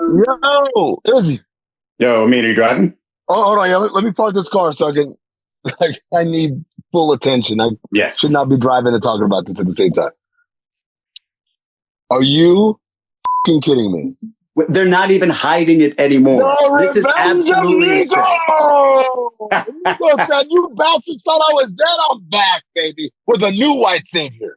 Yo, Izzy. Yo, Amin, are you driving? Oh, hold on. Yeah, let me park this car so I can. I need full attention. I Yes. should not be driving and talking about this at the same time. Are you kidding me? They're not even hiding it anymore. No, this is absolutely Nico! Nico said, "You bastards thought I was dead. I'm back, baby, with a new white savior."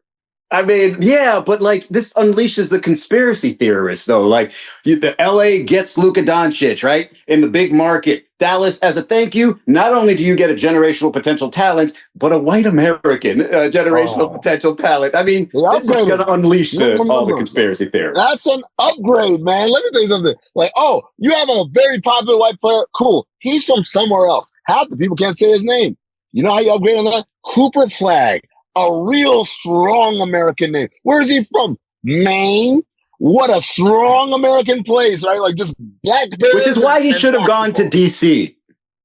I mean, yeah, but like this unleashes the conspiracy theorists, though. Like the LA gets Luka Doncic, right? In the big market. Dallas, as a thank you, not only do you get a generational potential talent, but a white American generational potential talent. I mean, this is going to unleash all the conspiracy theories. That's an upgrade, man. Let me tell you something. Like, oh, you have a very popular white player. Cool. He's from somewhere else. Half the people can't say his name. You know how you upgrade on that? Cooper Flagg. A real strong American name. Where is he from? Maine? What a strong American place, right? Like just black bears. Which is why he should have gone to D.C.,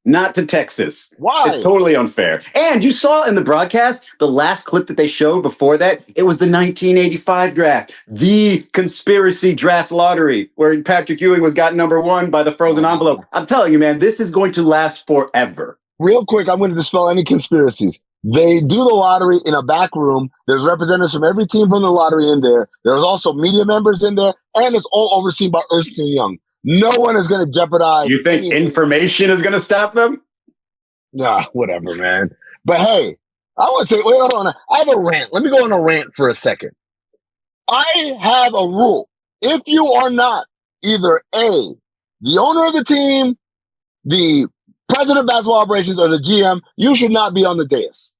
not to Texas. Why? It's totally unfair. And you saw in the broadcast, the last clip that they showed before that, it was the 1985 draft, the conspiracy draft lottery, where Patrick Ewing was got number one by the frozen envelope. I'm telling you, man, this is going to last forever. Real quick, I'm going to dispel any conspiracies. They do the lottery in a back room. There's representatives from every team from the lottery in there. There's also media members in there, and it's all overseen by Ernst & Young. No one is going to jeopardize. You think information is going to stop them? Nah, whatever, man. But hey, I want to say, wait, hold on. I have a rant. Let me go on a rant for a second. I have a rule. If you are not either A, the owner of the team, the president of basketball operations, or the GM, you should not be on the dais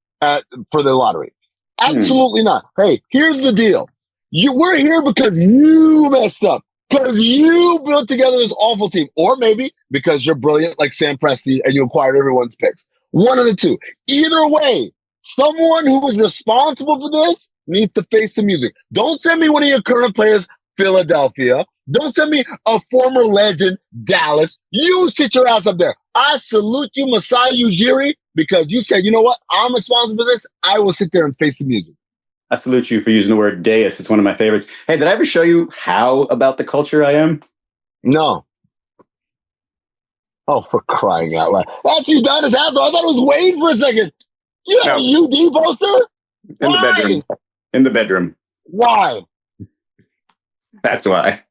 for the lottery. Absolutely not. Hey, here's the deal. We're here because you messed up. Because you built together this awful team. Or maybe because you're brilliant like Sam Presti and you acquired everyone's picks. One of the two. Either way, someone who is responsible for this needs to face the music. Don't send me one of your current players, Philadelphia. Don't send me a former legend, Dallas. You sit your ass up there. I salute you, Masai Ujiri, because you said, you know what? I'm responsible for this. I will sit there and face the music. I salute you for using the word dais. It's one of my favorites. Hey, did I ever show you how about the culture I am? No. Oh, for crying out loud. That's you done his asshole. I thought it was Wade for a second. You have a UD poster? In the bedroom. In the bedroom. Why? That's why.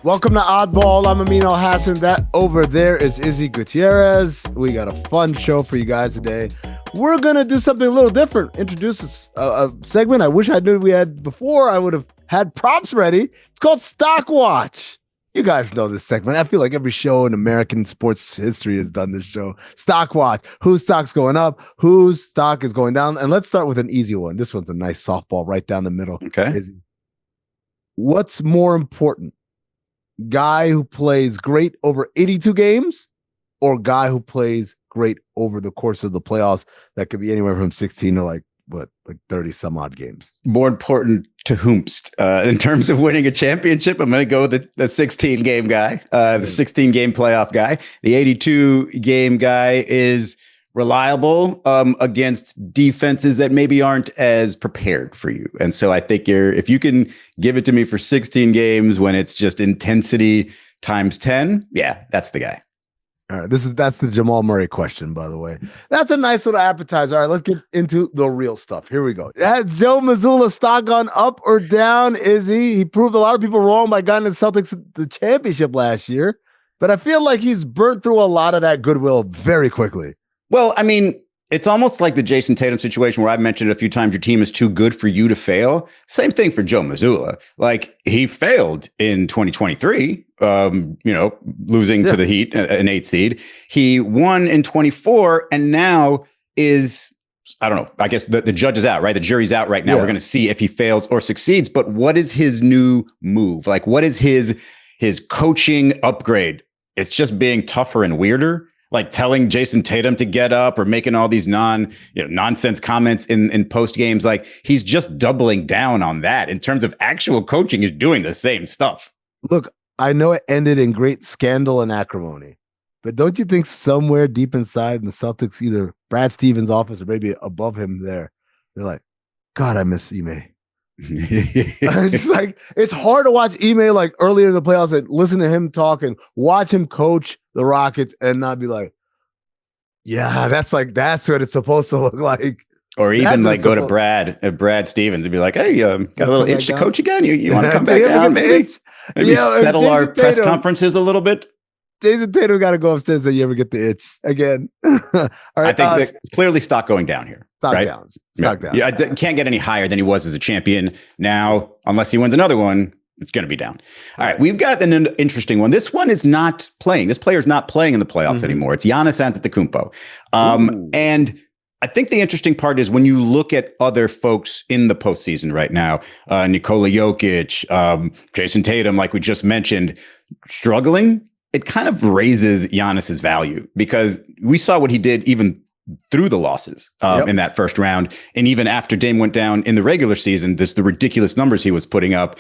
Welcome to Oddball. I'm Amin Elhassan. That over there is Izzy Gutierrez. We got a fun show for you guys today. We're going to do something a little different. Introduce a segment I wish I knew we had before. I would have had props ready. It's called Stock Watch. You guys know this segment. I feel like every show in American sports history has done this show. Stock Watch. Whose stock's going up? Whose stock is going down? And let's start with an easy one. This one's a nice softball right down the middle. Okay. What's more important? Guy who plays great over 82 games or guy who plays great over the course of the playoffs that could be anywhere from 16 to like 30 some odd games? More important to whomst. In terms of winning a championship, I'm going to go with the 16 game guy, the 16 game playoff guy. The 82 game guy is reliable against defenses that maybe aren't as prepared for you. And so I think if you can give it to me for 16 games when it's just intensity times 10, yeah, that's the guy. All right, that's the Jamal Murray question, by the way. That's a nice little appetizer. All right, let's get into the real stuff. Here we go. Has Joe Mazzulla stock gone up or down? He proved a lot of people wrong by getting the Celtics the championship last year, but I feel like he's burnt through a lot of that goodwill very quickly. Well, I mean, it's almost like the Jason Tatum situation where I've mentioned it a few times, your team is too good for you to fail. Same thing for Joe Mazzulla. Like, he failed in 2023, losing to the Heat, an 8 seed. He won in 24 and now is, I don't know, I guess the judge is out, right? The jury's out right now. Yeah. We're going to see if he fails or succeeds. But what is his new move? Like, what is his coaching upgrade? It's just being tougher and weirder. Like telling Jason Tatum to get up or making all these nonsense comments in post games. Like, he's just doubling down on that. In terms of actual coaching, he's doing the same stuff. Look, I know it ended in great scandal and acrimony, But don't you think somewhere deep inside in the Celtics, either Brad Stevens' office or maybe above him there, they're like, God, I miss Ime. It's like it's hard to watch Ime like earlier in the playoffs and listen to him talk and watch him coach the Rockets and not be like, yeah, that's what it's supposed to look like. Or even like go to Brad Stevens and be like, hey, got a little itch to coach again? You want to come back down? Maybe settle our press conferences a little bit. Jason Tatum got to go upstairs so you ever get the itch again. All right, I think clearly stock going down here. Stock down. Yeah, I can't get any higher than he was as a champion. Now, unless he wins another one, it's going to be down. All right, we've got an interesting one. This one is not playing. This player's not playing in the playoffs anymore. It's Giannis Antetokounmpo. And I think the interesting part is when you look at other folks in the postseason right now, Nikola Jokic, Jason Tatum, like we just mentioned, struggling, it kind of raises Giannis's value because we saw what he did even through the losses in that first round. And even after Dame went down in the regular season, the ridiculous numbers he was putting up.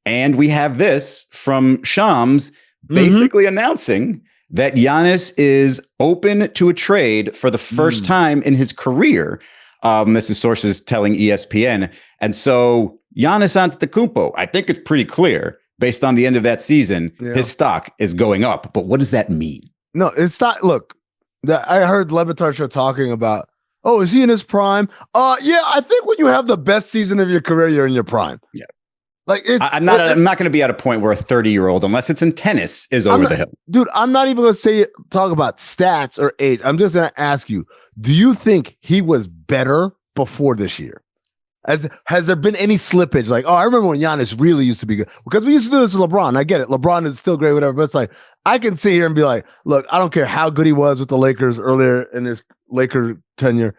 And we have this from Shams basically announcing that Giannis is open to a trade for the first time in his career. This is sources telling ESPN. And so Giannis Antetokounmpo, I think it's pretty clear based on the end of that season, his stock is going up. But what does that mean? No, it's not. Look, I heard Levitar show talking about, oh, is he in his prime? Yeah, I think when you have the best season of your career, you're in your prime. Yeah. Like I'm not going to be at a point where a 30-year-old, unless it's in tennis, is over the hill. Dude, I'm not even going to talk about stats or age. I'm just going to ask you, do you think he was better before this year? Has there been any slippage? Like, oh, I remember when Giannis really used to be good. Because we used to do this with LeBron. I get it. LeBron is still great, whatever. But it's like, I can sit here and be like, look, I don't care how good he was with the Lakers earlier in his Laker tenure.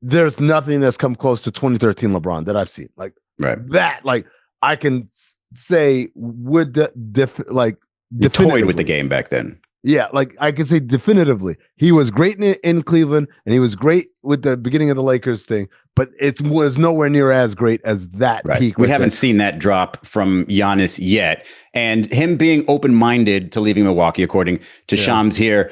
There's nothing that's come close to 2013 LeBron that I've seen. Like that, like I can say would you toyed with the game back then. Yeah, like I can say definitively, he was great in Cleveland, and he was great with the beginning of the Lakers thing, but it was nowhere near as great as that peak. We haven't seen that drop from Giannis yet. And him being open-minded to leaving Milwaukee, according to Shams here,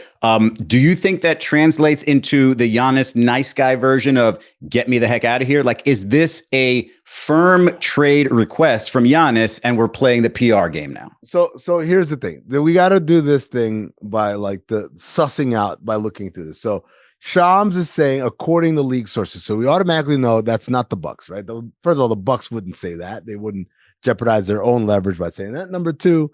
do you think that translates into the Giannis nice guy version of get me the heck out of here? Like, is this a firm trade request from Giannis and we're playing the PR game now? So here's the thing. We got to do this thing by like the sussing out by looking through this. So Shams is saying, according to league sources, so we automatically know that's not the Bucks, right? First of all, the Bucks wouldn't say that. They wouldn't jeopardize their own leverage by saying that. Number two,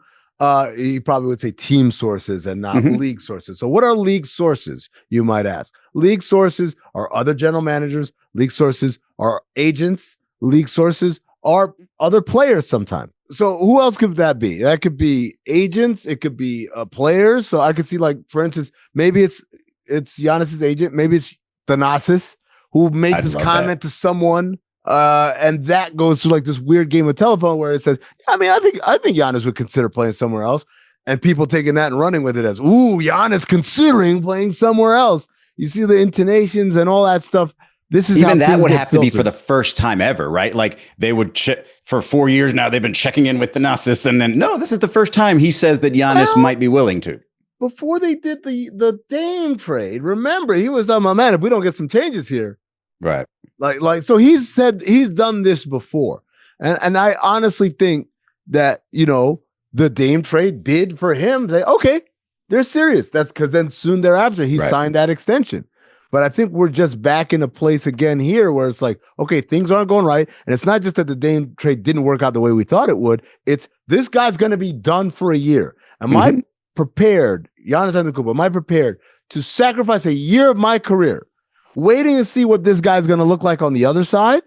he probably would say team sources and not league sources. So what are league sources, you might ask? League sources are other general managers. League sources are agents. League sources are other players sometimes. So who else could that be? That could be agents. It could be players. So I could see, like, for instance, maybe it's Giannis's agent. Maybe it's Thanasis who made this comment to someone. And that goes to like this weird game of telephone where it says, I mean, I think Giannis would consider playing somewhere else, and people taking that and running with it as, ooh, Giannis considering playing somewhere else. You see the intonations and all that stuff. This is even that would have to be for the first time ever, right? Like they would for 4 years now. They've been checking in with Thanasis, and then no, this is the first time he says that Giannis might be willing to. Before they did the Dame trade, remember he was on my man. If we don't get some changes here. Right. Like, so he's said he's done this before. And I honestly think that, the Dame trade did for him. Okay, they're serious. That's because then soon thereafter, he signed that extension. But I think we're just back in a place again here where it's like, okay, things aren't going right. And it's not just that the Dame trade didn't work out the way we thought it would. It's this guy's going to be done for a year. Am I prepared, Giannis Antetokounmpo, am I prepared to sacrifice a year of my career waiting to see what this guy's going to look like on the other side?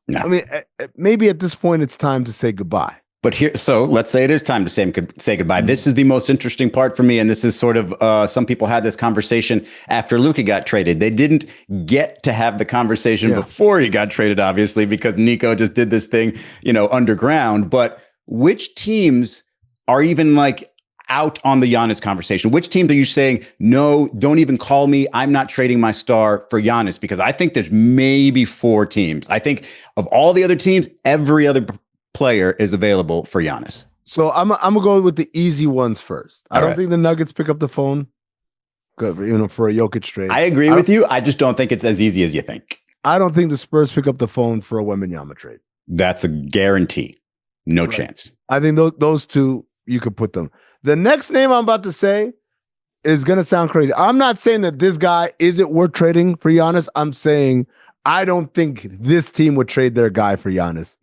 No. I mean, maybe at this point it's time to say goodbye. But so let's say it is time to say goodbye. This is the most interesting part for me. And this is sort of, some people had this conversation after Luka got traded. They didn't get to have the conversation before he got traded, obviously, because Nico just did this thing, underground. But which teams are even like out on the Giannis conversation? Which teams are you saying, no, don't even call me, I'm not trading my star for Giannis? Because I think there's maybe 4 teams. I think of all the other teams, every other player is available for Giannis. So I'm gonna go with the easy ones first. I don't think the Nuggets pick up the phone. for a Jokic trade. I agree with you. I just don't think it's as easy as you think. I don't think the Spurs pick up the phone for a Wembanyama trade. That's a guarantee. No chance. I think those two, you could put them. The next name I'm about to say is going to sound crazy. I'm not saying that this guy isn't worth trading for Giannis. I'm saying I don't think this team would trade their guy for Giannis.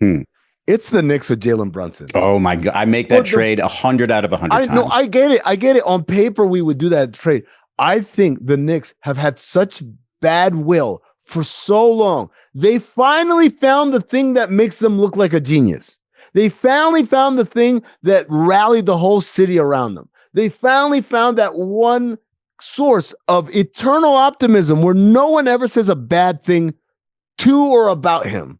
It's the Knicks with Jalen Brunson. Oh my God. I make that trade 100 out of 100 times. No, I get it. On paper, we would do that trade. I think the Knicks have had such bad will for so long. They finally found the thing that makes them look like a genius. They finally found the thing that rallied the whole city around them. They finally found that one source of eternal optimism where no one ever says a bad thing to or about him.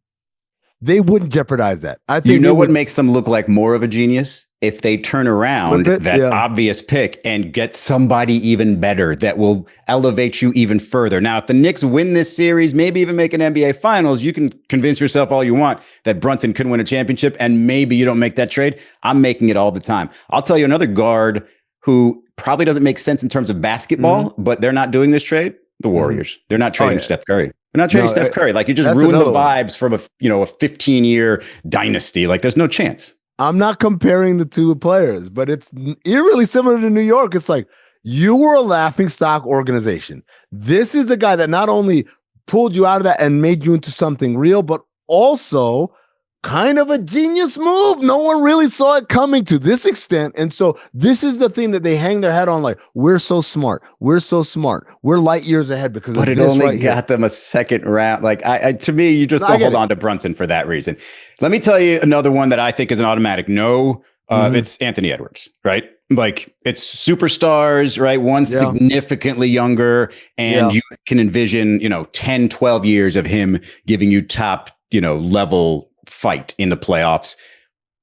They wouldn't jeopardize that. I think what makes them look like more of a genius? If they turn around obvious pick and get somebody even better that will elevate you even further. Now, if the Knicks win this series, maybe even make an NBA Finals, you can convince yourself all you want that Brunson couldn't win a championship, and maybe you don't make that trade. I'm making it all the time. I'll tell you another guard who probably doesn't make sense in terms of basketball, but they're not doing this trade. The Warriors. They're not trading Steph Curry. They're not trading Steph Curry. Like, you just ruined the vibes from a 15-year dynasty. Like, there's no chance. I'm not comparing the two players, but it's eerily similar to New York. It's like, you were a laughingstock organization. This is the guy that not only pulled you out of that and made you into something real, but also kind of a genius move. No one really saw it coming to this extent. And so this is the thing that they hang their head on, like, we're so smart. We're so smart. We're light years ahead because but it only got them a second round. Like, to me, you just don't hold on to Brunson for that reason. Let me tell you another one that I think is an automatic no. It's Anthony Edwards, right? Like, it's superstars, right? One significantly younger, and you can envision, 10, 12 years of him giving you top, level fight in the playoffs.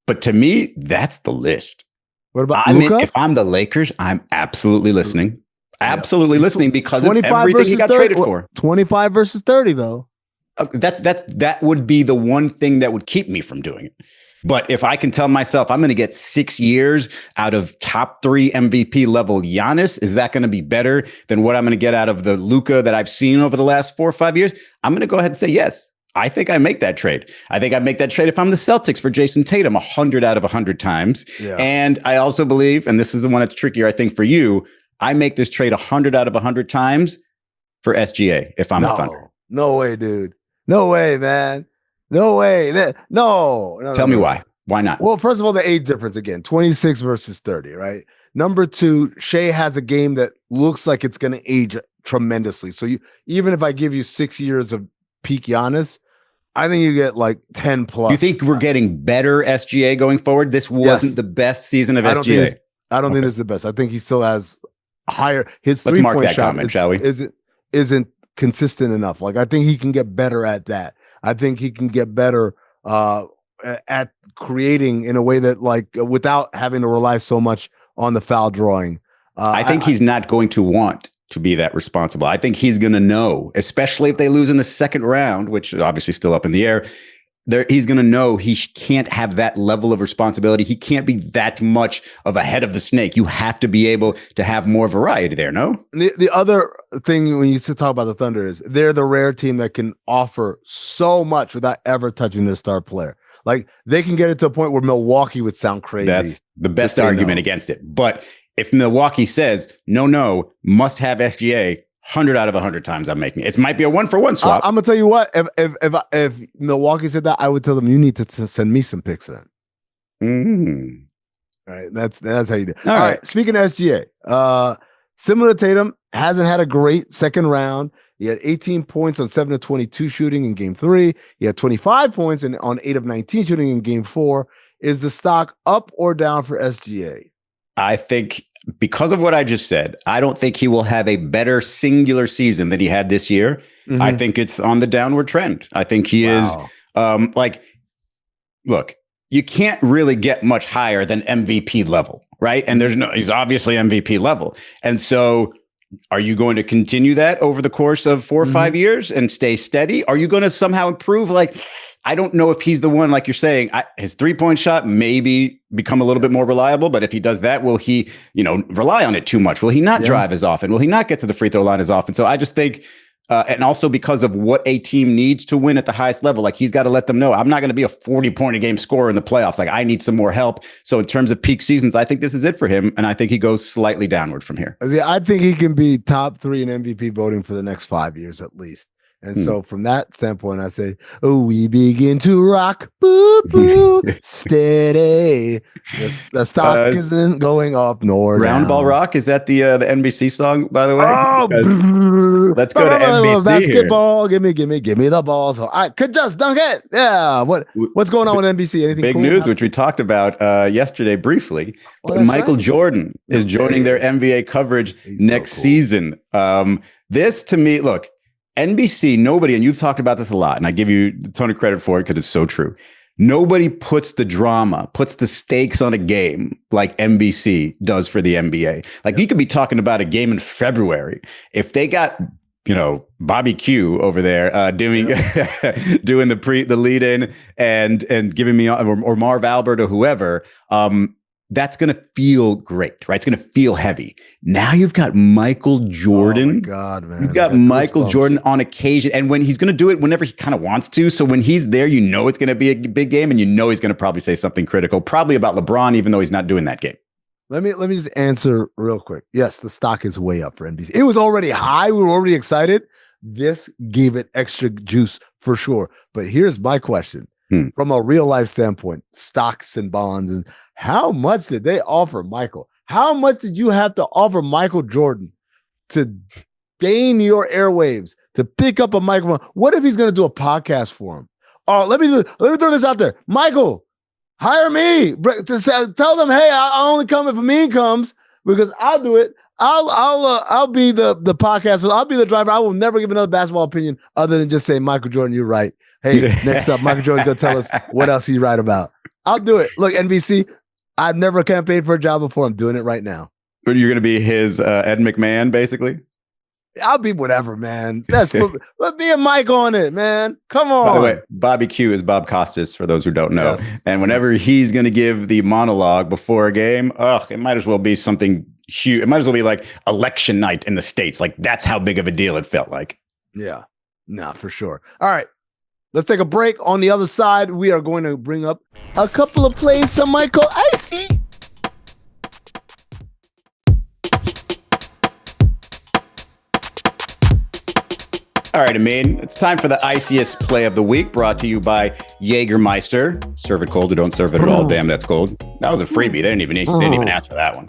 But to me, that's the list. What about Luka? If I'm the Lakers, I'm absolutely listening. Absolutely listening because of everything he got traded for. 25 versus 30, though. That would be the one thing that would keep me from doing it. But if I can tell myself I'm going to get 6 years out of top 3 MVP level Giannis, is that going to be better than what I'm going to get out of the Luka that I've seen over the last 4 or 5 years? I'm going to go ahead and say yes. I think I make that trade. I think I make that trade if I'm the Celtics for Jason Tatum 100 out of 100 times. Yeah. And I also believe, and this is the one that's trickier, I think, for you, I make this trade 100 out of 100 times for SGA if I'm the Thunder. No way, dude. No way, man. No way. No. Tell me why. Why not? Well, first of all, the age difference again, 26 versus 30, right? Number two, Shai has a game that looks like it's going to age tremendously. So even if I give you 6 years of peak Giannis, I think you get like 10 plus. You think we're getting better SGA going forward? This wasn't the best season of SGA. I don't think this is the best. I think he still has higher. His Let's mark that shot comment, shall we? Isn't consistent enough. Like, I think he can get better at that. I think he can get better at creating in a way that, like, without having to rely so much on the foul drawing. I think he's not going to want to be that responsible. I think he's going to know, especially if they lose in the second round, which is obviously still up in the air. He's going to know he can't have that level of responsibility. He can't be that much of a head of the snake. You have to be able to have more variety there, no? The other thing when you talk about the Thunder is they're the rare team that can offer so much without ever touching their star player. Like, they can get it to a point where Milwaukee would sound crazy. That's the best argument against it. But if Milwaukee says, no, must have SGA, 100 out of 100 times I'm making it. It might be a 1-for-1 swap. I'm gonna tell you what. If Milwaukee said that, I would tell them you need to send me some picks then. All right, that's how you do. All right. Speaking of SGA, similar to Tatum, hasn't had a great second round. He had 18 points on 7 of 22 shooting in Game 3. He had 25 points on 8 of 19 shooting in Game 4. Is the stock up or down for SGA? I think, because of what I just said, I don't think he will have a better singular season than he had this year. I think it's on the downward trend. I think he is look, you can't really get much higher than MVP level, right? And he's obviously MVP level. And so are you going to continue that over the course of 4 or 5 years and stay steady? Are you going to somehow improve? Like, I don't know if he's the one, like you're saying. His 3-point shot maybe become a little bit more reliable, but if he does that, will he, rely on it too much? Will he not drive as often? Will he not get to the free throw line as often? So I just think, and also because of what a team needs to win at the highest level, like he's got to let them know, I'm not going to be a 40-point a game scorer in the playoffs. Like I need some more help. So in terms of peak seasons, I think this is it for him. And I think he goes slightly downward from here. Yeah, I think he can be top 3 in MVP voting for the next 5 years at least. And so from that standpoint, I say, we begin to rock, boo, boo, steady. The stock isn't going up nor Round down. Ball Rock, is that the NBC song, by the way? Oh, let's go to NBC basketball. Here. Give me the ball. So I could just dunk it. Yeah. What's going on with NBC? Anything big cool news, which we talked about yesterday briefly. But Michael Jordan is joining their NBA coverage next season. This to me, look, NBC, nobody, and you've talked about this a lot, and I give you a ton of credit for it because it's so true. Nobody puts the drama, puts the stakes on a game like NBC does for the NBA. Like you could be talking about a game in February. If they got, Bobby Q over there doing doing the lead in and giving me or Marv Albert or whoever, that's going to feel great, right? It's going to feel heavy. Now you've got Michael Jordan. Oh my God, man. You've got Michael Jordan on occasion. And when he's going to do it whenever he kind of wants to. So when he's there, it's going to be a big game and he's going to probably say something critical, probably about LeBron, even though he's not doing that game. Let me just answer real quick. Yes, the stock is way up for NBC. It was already high. We were already excited. This gave it extra juice for sure. But here's my question. From a real life standpoint, stocks and bonds, and how much did they offer Michael? How much did you have to offer Michael Jordan to gain your airwaves, to pick up a microphone? What if he's going to do a podcast for him? Oh, let me throw this out there. Michael, hire me. Tell them, hey, I'll only come if Amin comes because I'll do it. I'll be the podcaster. I'll be the driver. I will never give another basketball opinion other than just say, Michael Jordan, you're right. Hey, next up, Michael Jordan's going to tell us what else he's right about. I'll do it. Look, NBC, I've never campaigned for a job before. I'm doing it right now. But you're going to be his Ed McMahon, basically? I'll be whatever, man. But me and Mike on it, man. Come on. By the way, Bobby Q is Bob Costas, for those who don't know. Yes. And whenever he's going to give the monologue before a game, it might as well be something huge. It might as well be like election night in the States. Like, that's how big of a deal it felt like. Yeah. Nah, for sure. All right. Let's take a break. On the other side, we are going to bring up a couple of plays from Michael Icy. All right, Amin, it's time for the Iciest play of the week, brought to you by Jägermeister. Serve it cold or don't serve it at all. Damn, that's cold. That was a freebie. They didn't even ask for that one.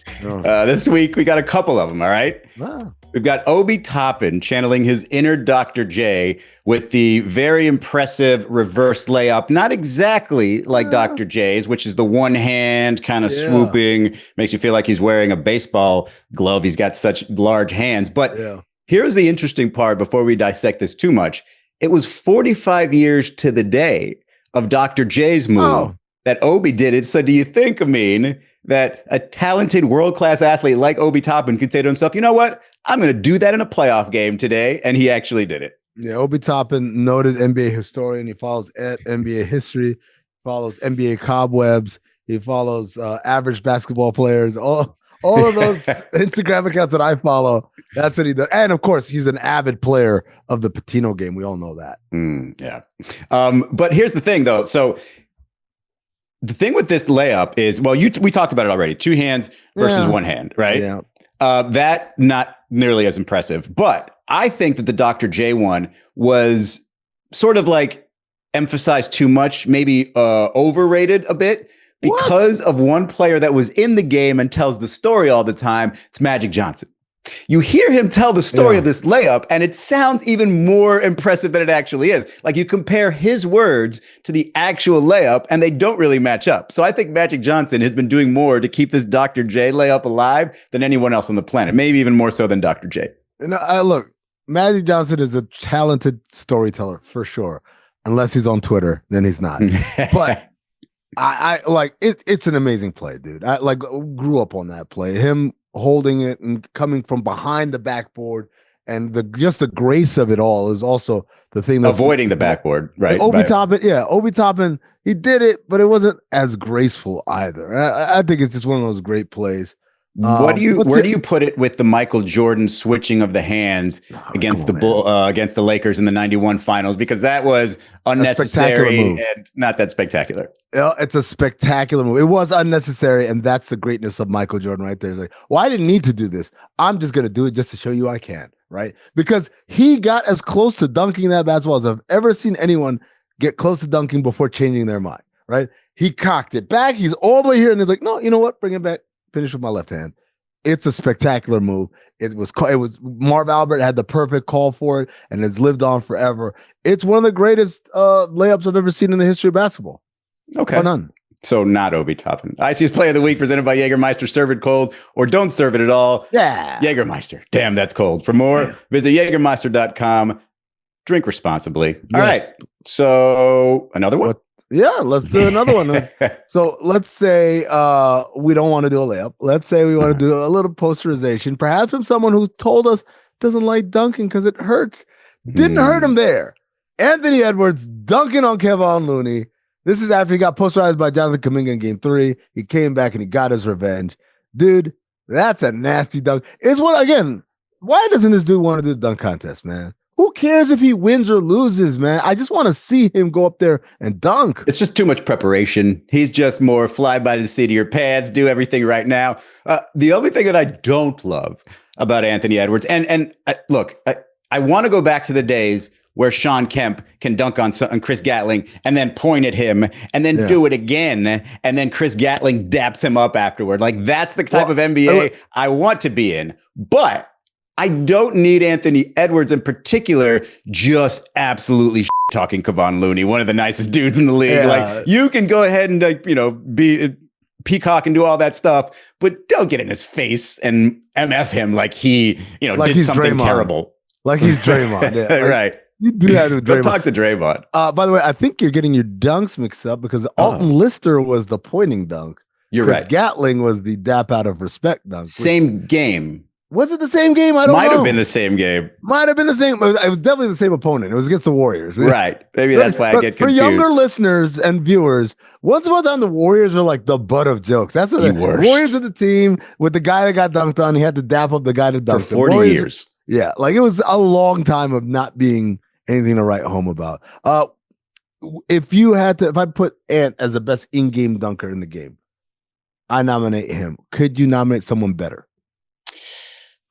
This week, we got a couple of them, all right? Wow. We've got Obi Toppin channeling his inner Dr. J with the very impressive reverse layup. Not exactly like Dr. J's, which is the one hand kind of swooping, makes you feel like he's wearing a baseball glove. He's got such large hands. But here's the interesting part before we dissect this too much. It was 45 years to the day of Dr. J's move that Obi did it. So do you think, Amin, that a talented world-class athlete like Obi Toppin could say to himself, you know what? I'm going to do that in a playoff game today. And he actually did it. Yeah, Obi Toppin, noted NBA historian. He follows NBA history, follows NBA cobwebs. He follows average basketball players. All of those Instagram accounts that I follow, that's what he does. And of course, he's an avid player of the Patino game. We all know that. Yeah. But here's the thing, though. So the thing with this layup is, we talked about it already. 2 hands versus 1 hand, right? Yeah. That not nearly as impressive. But I think that the Dr. J one was sort of like emphasized too much, maybe overrated a bit. Because of one player that was in the game and tells the story all the time. It's Magic Johnson. You hear him tell the story of this layup, and it sounds even more impressive than it actually is. Like, you compare his words to the actual layup, and they don't really match up. So I think Magic Johnson has been doing more to keep this Dr. J layup alive than anyone else on the planet. Maybe even more so than Dr. J. Look, Magic Johnson is a talented storyteller for sure. Unless he's on Twitter, then he's not. But I like it. It's an amazing play, dude. I grew up on that play. Him holding it and coming from behind the backboard And just the grace of it all is also the thing that's avoiding the backboard, right? Obi Toppin, he did it, but it wasn't as graceful either. I think it's just one of those great plays. Where do you put it with the Michael Jordan switching of the hands against the Lakers in the 91 finals? Because that was unnecessary and not that spectacular. It's a spectacular move. It was unnecessary, and that's the greatness of Michael Jordan right there. It's like, well, I didn't need to do this. I'm just going to do it just to show you I can, right? Because he got as close to dunking that basketball as I've ever seen anyone get close to dunking before changing their mind, right? He cocked it back. He's all the way here, and he's like, no, you know what? Bring it back. Finish with my left hand. It's a spectacular move. It was Marv Albert had the perfect call for it, and it's lived on forever. It's one of the greatest layups I've ever seen in the history of basketball. Okay. None. So not Obi Toppin. Iciest Play of the Week presented by Jägermeister. Serve it cold or don't serve it at all. Yeah. Jägermeister. Damn, that's cold. For more, visit Jägermeister.com. Drink responsibly. All right. So another one? Yeah, let's do another one. So let's say we don't want to do a layup. Let's say we want to do a little posterization, perhaps from someone who told us doesn't like dunking because it hurts. Didn't hurt him there. Anthony Edwards dunking on Kevon Looney. This is after he got posterized by Jonathan Kuminga in game 3. He came back and he got his revenge. Dude, that's a nasty dunk. It's what, again, why doesn't this dude want to do the dunk contest, man? Who cares if he wins or loses, man? I just want to see him go up there and dunk. It's just too much preparation. He's just more fly by the seat of your pants, do everything right now. The only thing that I don't love about Anthony Edwards, and look, I want to go back to the days where Sean Kemp can dunk on Chris Gatling and then point at him and then do it again. And then Chris Gatling daps him up afterward. Like, that's the type of NBA I want to be in. But I don't need Anthony Edwards in particular just absolutely talking Kevon Looney, one of the nicest dudes in the league. Yeah. Like, you can go ahead and be peacock and do all that stuff, but don't get in his face and MF him like he did something terrible. Like he's Draymond. Yeah. Right. You do that with Draymond. Go talk to Draymond. By the way, I think you're getting your dunks mixed up because Alton Lister was the pointing dunk. You're right. Gatling was the dap out of respect dunk. Same game. Was it the same game? I don't know. Might have been the same game. Might have been the same. It was definitely the same opponent. It was against the Warriors. Right. Maybe that's why I get confused. For younger listeners and viewers, once upon a time, the Warriors were like the butt of jokes. That's what the Warriors were the team with the guy that got dunked on. He had to dap up the guy that dunked for 40 years. Yeah. Like, it was a long time of not being anything to write home about. If I put Ant as the best in-game dunker in the game, I nominate him. Could you nominate someone better?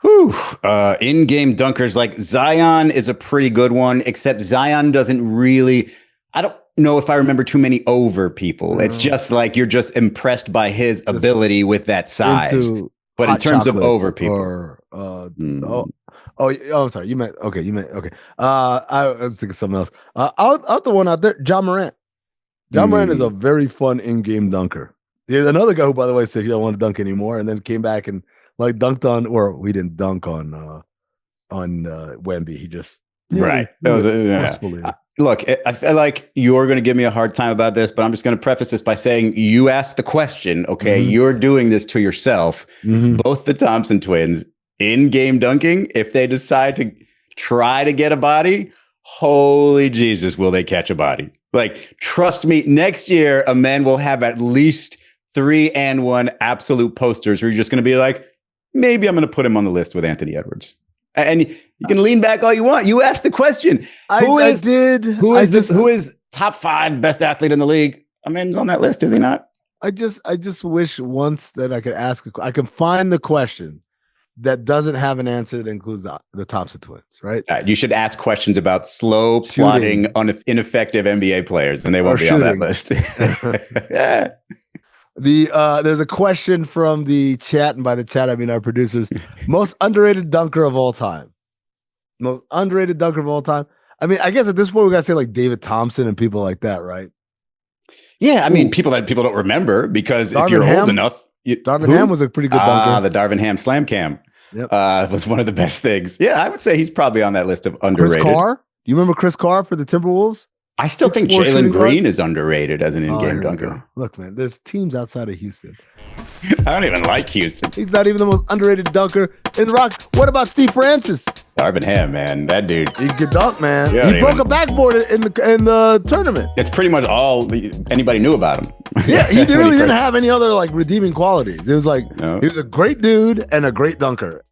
In-game dunkers, like Zion is a pretty good one, except Zion doesn't really, I don't know if I remember too many over people. It's just like you're just impressed by his ability with that size. But in terms of over people. I'm sorry. You meant okay. I was thinking something else. I'll the one out there, John Morant. John Morant is a very fun in-game dunker. There's another guy who, by the way, said he don't want to dunk anymore, and then came back and like dunked on, or we didn't dunk on Wemby. He just right. Look, I feel like you're going to give me a hard time about this, but I'm just going to preface this by saying you asked the question. Okay, you're doing this to yourself. Both the Thompson twins in-game dunking. If they decide to try to get a body, holy Jesus, will they catch a body? Like, trust me, next year, a man will have at least 3-and-1 absolute posters where you're just going to be like, maybe I'm going to put him on the list with Anthony Edwards. And you can lean back all you want. You asked the question. Who is top 5 best athlete in the league? I mean, he's on that list, is he not? I just wish once that I could I can find the question that doesn't have an answer that includes the Thompson twins, right? You should ask questions about slow, plotting, ineffective NBA players, and they won't be on that list. Yeah. There's a question from the chat, and by the chat I mean our producers. Most underrated dunker of all time. Most underrated dunker of all time. I mean, I guess at this point we gotta say like David Thompson and people like that, right? Yeah, I mean, people that people don't remember because if you're old enough, Darvin Ham was a pretty good dunker. The Darvin Ham slam cam was one of the best things. Yeah, I would say he's probably on that list of underrated. Chris Carr? Do you remember Chris Carr for the Timberwolves? I still think Jalen Green is underrated as an in-game dunker. Look, man, there's teams outside of Houston. I don't even like Houston. He's not even the most underrated dunker in the Rock. What about Steve Francis? Darvin Ham, man, that dude. He could dunk, man. Yeah, he broke a backboard in the tournament. It's pretty much all anybody knew about him. Yeah, he really didn't have any other like redeeming qualities. It was like he was a great dude and a great dunker.